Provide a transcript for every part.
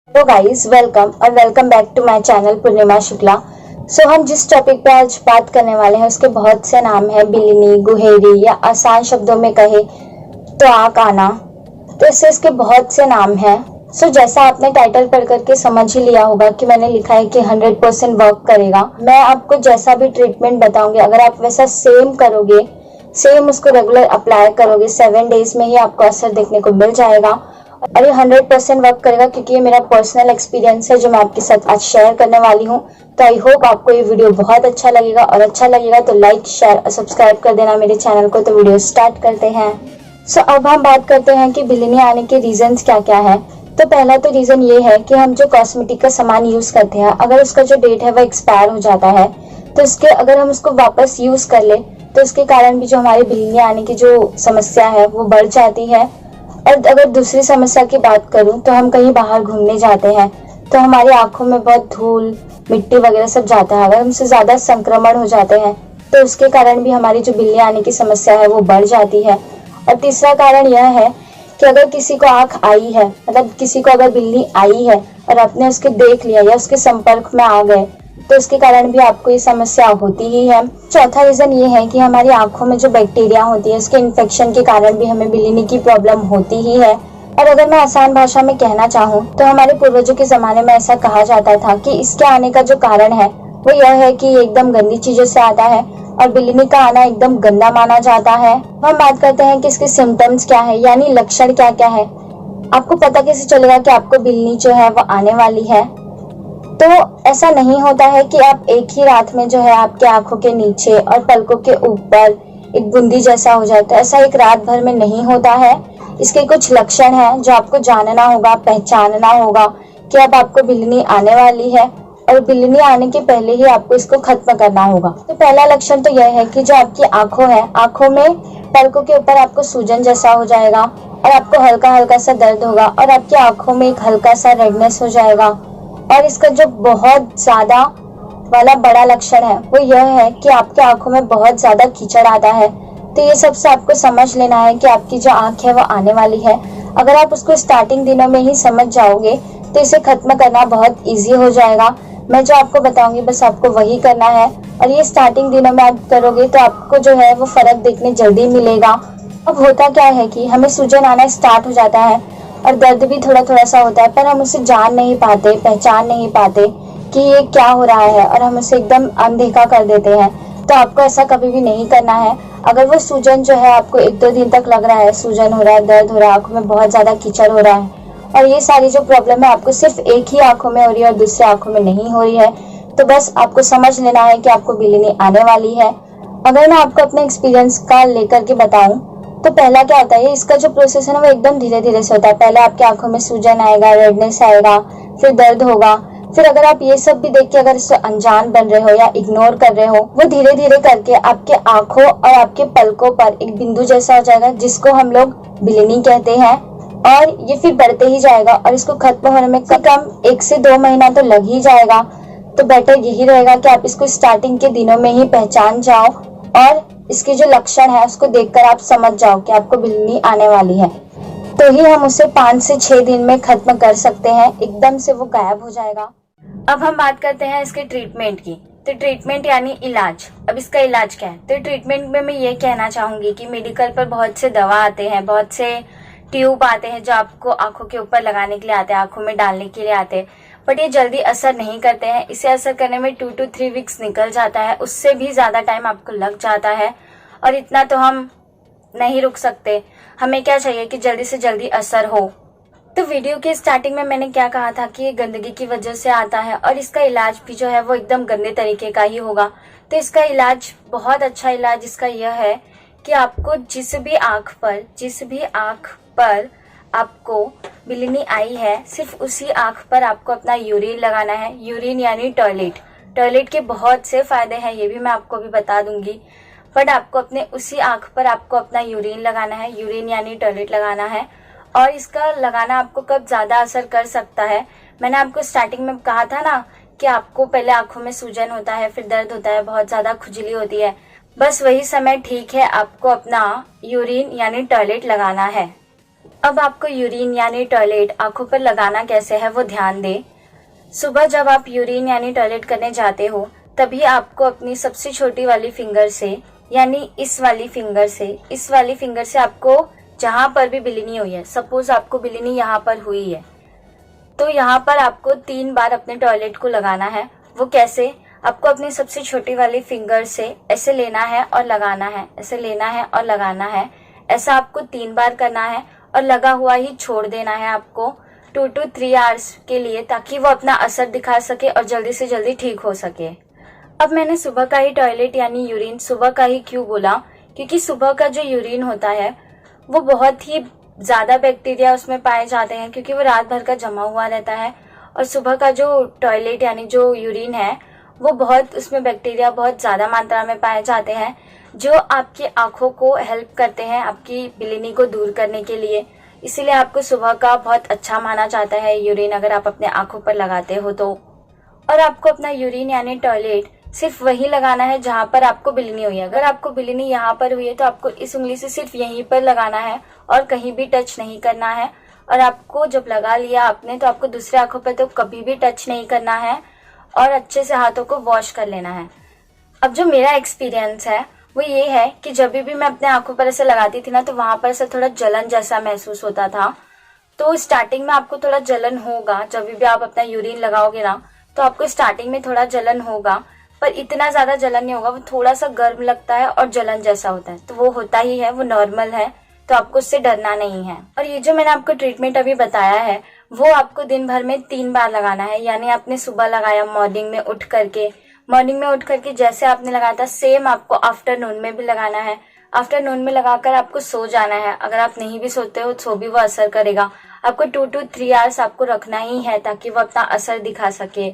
तो guys welcome back to my channel Purnima Shukla. हम जिस टॉपिक पे आज बात करने वाले हैं उसके बहुत से नाम हैं, बिलिनी, गुहेरी या आसान शब्दों में कहे तो आंख आना। तो इसके बहुत से नाम हैं। जैसा आपने टाइटल पढ़ करके समझ ही लिया होगा कि मैंने लिखा है कि 100% वर्क करेगा। मैं आपको जैसा भी ट्रीटमेंट बताऊंगी, अगर आप वैसा सेम करोगे, सेम उसको रेगुलर अप्लाई करोगे, 7 डेज में ही आपको असर देखने को मिल जाएगा। और ये 100% वर्क करेगा क्योंकि ये मेरा पर्सनल एक्सपीरियंस है जो मैं आपके साथ आज शेयर करने वाली हूँ। तो आई होप आपको ये वीडियो बहुत अच्छा लगेगा, और अच्छा लगेगा तो लाइक, शेयर और सब्सक्राइब कर देना मेरे चैनल को। तो वीडियो स्टार्ट करते हैं। अब हम बात करते हैं कि बिलिनी आने के रीजंस क्या क्या है। तो पहला तो रीजन ये है कि हम जो कॉस्मेटिक का सामान यूज करते हैं, अगर उसका जो डेट है वो एक्सपायर हो जाता है, तो इसके अगर हम उसको वापस यूज कर ले तो इसके कारण भी जो हमारे बिलिनी आने की जो समस्या है वो बढ़ जाती है। और अगर दूसरी समस्या की बात करूं तो हम कहीं बाहर घूमने जाते हैं तो हमारी आंखों में बहुत धूल, मिट्टी वगैरह सब जाता है। अगर हमसे ज्यादा संक्रमण हो जाते हैं तो उसके कारण भी हमारी जो बिल्ली आने की समस्या है वो बढ़ जाती है। और तीसरा कारण यह है कि अगर किसी को आंख आई है, मतलब किसी को अगर बिल्ली आई है और आपने उसके देख लिया या उसके संपर्क में आ गए, तो इसके कारण भी आपको ये समस्या होती ही है। चौथा रीजन ये है कि हमारी आंखों में जो बैक्टीरिया होती है उसके इन्फेक्शन के कारण भी हमें बिलिनी की प्रॉब्लम होती ही है। और अगर मैं आसान भाषा में कहना चाहूँ तो हमारे पूर्वजों के जमाने में ऐसा कहा जाता था कि इसके आने का जो कारण है वो यह है कि ये एकदम गंदी चीजों से आता है और बिलिनी का आना एकदम गंदा माना जाता है। हम बात करते हैं कि इसके सिम्टम्स क्या है, यानी लक्षण क्या क्या है। आपको पता कैसे चलेगा कि आपको बिल्ली जो है वो आने वाली है? तो ऐसा नहीं होता है कि आप एक ही रात में जो है आपके आंखों के नीचे और पलकों के ऊपर एक बूंदी जैसा हो जाए, तो ऐसा एक रात भर में नहीं होता है। इसके कुछ लक्षण हैं जो आपको जानना होगा, पहचानना होगा कि अब आपको बिल्ली आने वाली है, और बिल्ली आने के पहले ही आपको इसको खत्म करना होगा। तो पहला लक्षण तो यह है कि जो आपकी आंखों है, आंखों में पलकों के ऊपर आपको सूजन जैसा हो जाएगा और आपको हल्का हल्का सा दर्द होगा और आपकी आंखों में एक हल्का सा रेडनेस हो जाएगा। और इसका जो बहुत ज्यादा वाला बड़ा लक्षण है वो यह है कि आपकी आंखों में बहुत ज्यादा कीचड़ आता है। तो ये सबसे आपको समझ लेना है कि आपकी जो आंख है वो आने वाली है। अगर आप उसको स्टार्टिंग दिनों में ही समझ जाओगे तो इसे खत्म करना बहुत इजी हो जाएगा। मैं जो आपको बताऊंगी बस आपको वही करना है, और ये स्टार्टिंग दिनों में आप करोगे तो आपको जो है वो फर्क देखने जल्दी मिलेगा। अब होता क्या है कि हमें सूजन आना स्टार्ट हो जाता है और दर्द भी थोड़ा थोड़ा सा होता है, पर हम उसे जान नहीं पाते, पहचान नहीं पाते कि ये क्या हो रहा है, और हम उसे एकदम अनदेखा कर देते हैं। तो आपको ऐसा कभी भी नहीं करना है। अगर वो सूजन जो है आपको 1-2 दिन तक लग रहा है, सूजन हो रहा है, दर्द हो रहा है, आंखों में बहुत ज्यादा कीचड़ हो रहा है, और ये सारी जो प्रॉब्लम है आपको सिर्फ एक ही आंखों में हो रही है और दूसरी आंखों में नहीं हो रही है, तो बस आपको समझ लेना है कि आपको बिलिनी आने वाली है। अगर मैं आपको अपने एक्सपीरियंस का लेकर के बताऊं तो पहला क्या होता है, इसका जो प्रोसेस है ना वो एकदम धीरे धीरे से होता है। पहले आपकी आंखों में सूजन आएगा, रेडनेस आएगा, फिर दर्द होगा, फिर अगर आप ये सब भी देख के अगर इससे अनजान बन रहे हो या इग्नोर कर रहे हो, वो धीरे धीरे करके आपके आंखों और आपके पलकों पर एक बिंदु जैसा हो जाएगा जिसको हम लोग बिलिनी कहते हैं। और ये फिर बढ़ते ही जाएगा और इसको खत्म होने में कम 1 से 2 महीना तो लग ही जाएगा। तो बेटर यही रहेगा कि आप इसको स्टार्टिंग के दिनों में ही पहचान जाओ और इसके जो लक्षण है उसको देखकर आप समझ जाओ कि आपको बिल्ली आने वाली है, तो ही हम उसे 5 से 6 दिन में खत्म कर सकते हैं, एकदम से वो गायब हो जाएगा। अब हम बात करते हैं इसके ट्रीटमेंट की। तो ट्रीटमेंट यानी इलाज। अब इसका इलाज क्या है? तो ट्रीटमेंट में मैं ये कहना चाहूंगी कि मेडिकल पर बहुत से दवा आते हैं, बहुत से ट्यूब आते हैं जो आपको आंखों के ऊपर लगाने के लिए आते हैं, आंखों में डालने के लिए आते हैं, बट ये जल्दी असर नहीं करते हैं। इसे असर करने में 2 to 3 वीक्स निकल जाता है, उससे भी ज्यादा टाइम आपको लग जाता है, और इतना तो हम नहीं रुक सकते। हमें क्या चाहिए कि जल्दी से जल्दी असर हो। तो वीडियो के स्टार्टिंग में मैंने क्या कहा था कि ये गंदगी की वजह से आता है, और इसका इलाज भी जो है वो एकदम गंदे तरीके का ही होगा। तो इसका इलाज, बहुत अच्छा इलाज इसका यह है कि आपको जिस भी आंख पर आपको बिलिनी आई है, सिर्फ उसी आंख पर आपको अपना यूरिन लगाना है। यूरिन यानी टॉयलेट के बहुत से फायदे हैं, ये भी मैं आपको अभी बता दूंगी, बट आपको अपने उसी आंख पर आपको अपना यूरिन लगाना है। यूरिन यानी टॉयलेट लगाना है। और इसका लगाना आपको कब ज्यादा असर कर सकता है, मैंने आपको स्टार्टिंग में कहा था ना कि आपको पहले आंखों में सूजन होता है, फिर दर्द होता है, बहुत ज्यादा खुजली होती है, बस वही समय ठीक है आपको अपना यूरिन यानी टॉयलेट लगाना है। अब आपको यूरिन यानी टॉयलेट आंखों पर लगाना कैसे है वो ध्यान दें। सुबह जब आप यूरिन यानी टॉयलेट करने जाते हो तभी आपको अपनी सबसे छोटी वाली फिंगर से यानी इस वाली फिंगर से आपको जहां पर भी बिलिनी हुई है, सपोज आपको बिलिनी यहाँ पर हुई है तो यहाँ पर आपको 3 बार अपने टॉयलेट को लगाना है। वो कैसे? आपको अपनी सबसे छोटी वाली फिंगर से ऐसे लेना है और लगाना है, ऐसे लेना है और लगाना है। ऐसा आपको 3 बार करना है और लगा हुआ ही छोड़ देना है आपको 2 to 3 आवर्स के लिए, ताकि वो अपना असर दिखा सके और जल्दी से जल्दी ठीक हो सके। अब मैंने सुबह का ही टॉयलेट यानी यूरिन सुबह का ही क्यों बोला, क्योंकि सुबह का जो यूरिन होता है वो बहुत ही ज्यादा बैक्टीरिया उसमें पाए जाते हैं, क्योंकि वो रात भर का जमा हुआ रहता है। और सुबह का जो टॉयलेट यानी जो यूरिन है वो बहुत, उसमें बैक्टीरिया बहुत ज्यादा मात्रा में पाए जाते हैं, जो आपकी आंखों को हेल्प करते हैं आपकी बिलिनी को दूर करने के लिए। इसीलिए आपको सुबह का बहुत अच्छा माना जाता है यूरिन, अगर आप अपने आंखों पर लगाते हो तो। और आपको अपना यूरिन यानी टॉयलेट सिर्फ वही लगाना है जहां पर आपको बिलिनी हुई है। अगर आपको बिलिनी यहाँ पर हुई है तो आपको इस उंगली से सिर्फ यहीं पर लगाना है और कहीं भी टच नहीं करना है। और आपको जब लगा लिया आपने तो आपको दूसरे आंखों पर तो कभी भी टच नहीं करना है और अच्छे से हाथों को वॉश कर लेना है। अब जो मेरा एक्सपीरियंस है वो ये है कि जब भी मैं अपने आंखों पर ऐसे लगाती थी ना तो वहां पर से थोड़ा जलन जैसा महसूस होता था। तो स्टार्टिंग में आपको थोड़ा जलन होगा, जब भी आप अपना यूरिन लगाओगे ना तो आपको स्टार्टिंग में थोड़ा जलन होगा, पर इतना ज्यादा जलन नहीं होगा। वो थोड़ा सा गर्म लगता है और जलन जैसा होता है, तो वो होता ही है, वो नॉर्मल है, तो आपको उससे डरना नहीं है। और ये जो मैंने आपको ट्रीटमेंट अभी बताया है वो आपको दिन भर में 3 बार लगाना है। यानी आपने सुबह लगाया मॉर्निंग में उठ करके जैसे आपने लगाया था सेम आपको आफ्टरनून में भी लगाना है। आफ्टरनून में लगाकर आपको सो जाना है। अगर आप नहीं भी सोते हो तो भी वो असर करेगा। आपको 2 to 3 आवर्स आपको रखना ही है ताकि वो अपना असर दिखा सके।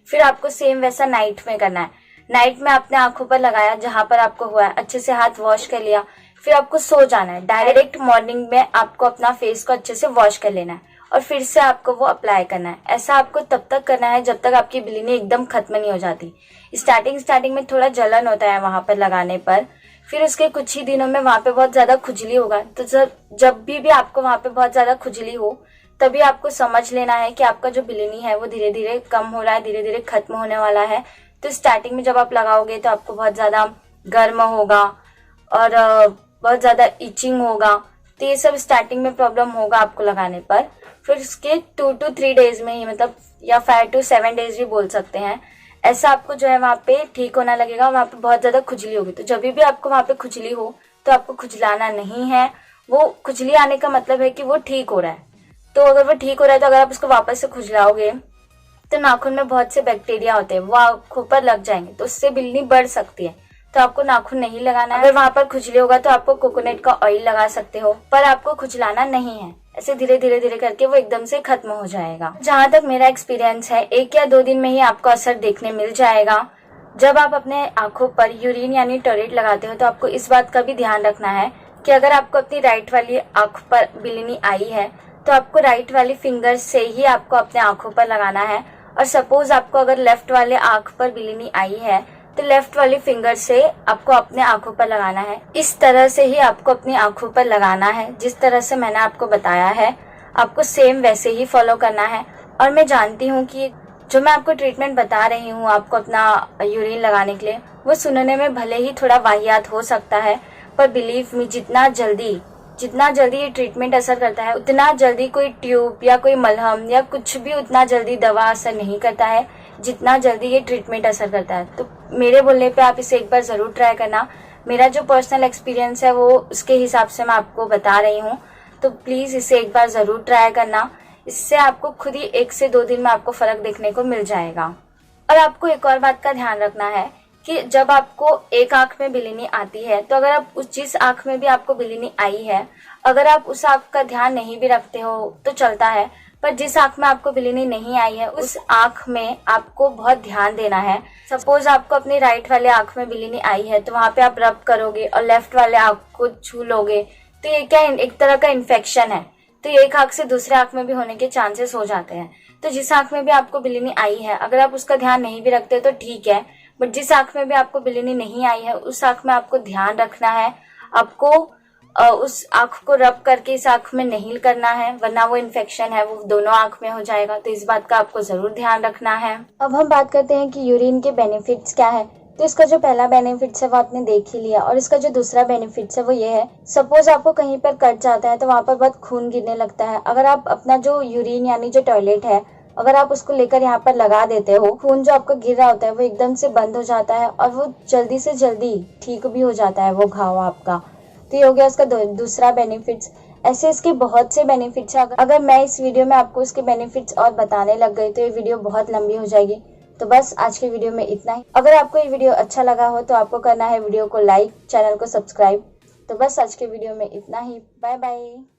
फिर आपको सेम वैसा नाइट में करना है। नाइट में आपने आंखों पर लगाया जहां पर आपको हुआ है, अच्छे से हाथ वॉश कर लिया, फिर आपको सो जाना है। डायरेक्ट मॉर्निंग में आपको अपना फेस को अच्छे से वॉश कर लेना है और फिर से आपको वो अप्लाई करना है। ऐसा आपको तब तक करना है जब तक आपकी बिलिनी एकदम खत्म नहीं हो जाती। स्टार्टिंग में थोड़ा जलन होता है वहां पर लगाने पर, फिर उसके कुछ ही दिनों में वहां पे बहुत ज्यादा खुजली होगा। तो जब भी आपको वहां पे बहुत ज्यादा खुजली हो तभी आपको समझ लेना है कि आपका जो बिलिनी है वो धीरे धीरे कम हो रहा है, धीरे धीरे खत्म होने वाला है। तो स्टार्टिंग में जब आप लगाओगे तो आपको बहुत ज्यादा गर्म होगा और बहुत ज्यादा इचिंग होगा। तो ये सब स्टार्टिंग में प्रॉब्लम होगा आपको लगाने पर। फिर उसके 2 to 3 डेज में ही, मतलब या 5 to 7 डेज भी बोल सकते हैं, ऐसा आपको जो है वहां पे ठीक होना लगेगा। वहां पे बहुत ज्यादा खुजली होगी, तो जब भी आपको वहां पे खुजली हो तो आपको खुजलाना नहीं है। वो खुजली आने का मतलब है कि वो ठीक हो रहा है। तो अगर वो ठीक हो रहा है तो अगर आप उसको वापस से खुजलाओगे तो नाखून में बहुत से बैक्टीरिया होते हैं, वो आंखों पर लग जाएंगे, तो उससे बिल्ली बढ़ सकती है। तो आपको नाखून नहीं लगाना है। अगर वहां पर खुजली होगा तो आपको कोकोनट का ऑयल लगा सकते हो, पर आपको खुजलाना नहीं है। ऐसे धीरे धीरे करके वो एकदम से खत्म हो जाएगा। जहां तक मेरा एक्सपीरियंस है 1 या 2 दिन में ही आपको असर देखने मिल जाएगा। जब आप अपने आंखों पर यूरिन यानी टॉयलेट लगाते हो तो आपको इस बात का भी ध्यान रखना है कि अगर आपको अपनी राइट वाली आंख पर बिलिनी आई है तो आपको राइट वाली फिंगर से ही आपको अपने आंखों पर लगाना है। और सपोज आपको अगर लेफ्ट वाले आंख पर बिलिनी आई है तो लेफ्ट वाली फिंगर से आपको अपने आंखों पर लगाना है। इस तरह से ही आपको अपनी आंखों पर लगाना है, जिस तरह से मैंने आपको बताया है आपको सेम वैसे ही फॉलो करना है। और मैं जानती हूँ कि जो मैं आपको ट्रीटमेंट बता रही हूँ आपको अपना यूरिन लगाने के लिए, वो सुनने में भले ही थोड़ा वाहियात हो सकता है, पर बिलीव मी जितना जल्दी ये ट्रीटमेंट असर करता है उतना जल्दी कोई ट्यूब या कोई मलहम या कुछ भी उतना जल्दी दवा असर नहीं करता है जितना जल्दी ये ट्रीटमेंट असर करता है। तो मेरे बोलने पे आप इसे एक बार जरूर ट्राई करना। मेरा जो पर्सनल एक्सपीरियंस है वो उसके हिसाब से मैं आपको बता रही हूँ, तो प्लीज इसे एक बार जरूर ट्राई करना। इससे आपको खुद ही 1 से 2 दिन में आपको फर्क देखने को मिल जाएगा। और आपको एक और बात का ध्यान रखना है कि जब आपको एक आंख में बिलिनी आती है तो अगर आप जिस आंख में भी आपको बिलिनी आई है, अगर आप उस आंख का ध्यान नहीं भी रखते हो तो चलता है, पर जिस आंख में आपको बिलिनी नहीं आई है उस आंख में आपको बहुत ध्यान देना है। सपोज आपको अपनी राइट वाले आंख में बिलिनी आई है तो वहां पे आप रब करोगे और लेफ्ट वाले आंख को छू लोगे तो ये क्या एक तरह का इन्फेक्शन है, तो एक आंख से दूसरे आंख में भी होने के चांसेस हो जाते हैं। तो जिस आंख में भी आपको बिलिनी आई है अगर आप उसका ध्यान नहीं भी रखते तो ठीक है, बट जिस आंख में भी आपको बिलिनी नहीं आई है उस आंख में आपको ध्यान रखना है। आपको उस आँख को रब करके इस आँख में नहीं करना है, वरना वो इन्फेक्शन है वो दोनों आँख में हो जाएगा। तो इस बात का आपको जरूर ध्यान रखना है। अब हम बात करते हैं कि यूरिन के बेनिफिट्स क्या है। तो इसका जो पहला बेनिफिट्स है वो आपने देख ही लिया, और इसका जो दूसरा बेनिफिट्स है वो ये है, सपोज आपको कहीं पर कट जाता है तो वहां पर बहुत खून गिरने लगता है। अगर आप अपना जो यूरिन यानी जो टॉयलेट है, अगर आप उसको लेकर यहाँ पर लगा देते हो, खून जो आपका गिर रहा होता है वो एकदम से बंद हो जाता है और वो जल्दी से जल्दी ठीक भी हो जाता है वो घाव आपका। तो ये हो गया उसका दूसरा बेनिफिट्स। ऐसे इसके बहुत से बेनिफिट्स है। अगर मैं इस वीडियो में आपको इसके बेनिफिट्स और बताने लग गई तो ये वीडियो बहुत लंबी हो जाएगी। तो बस आज के वीडियो में इतना ही। अगर आपको ये वीडियो अच्छा लगा हो तो आपको करना है वीडियो को लाइक, चैनल को सब्सक्राइब। तो बस आज के वीडियो में इतना ही। Bye bye.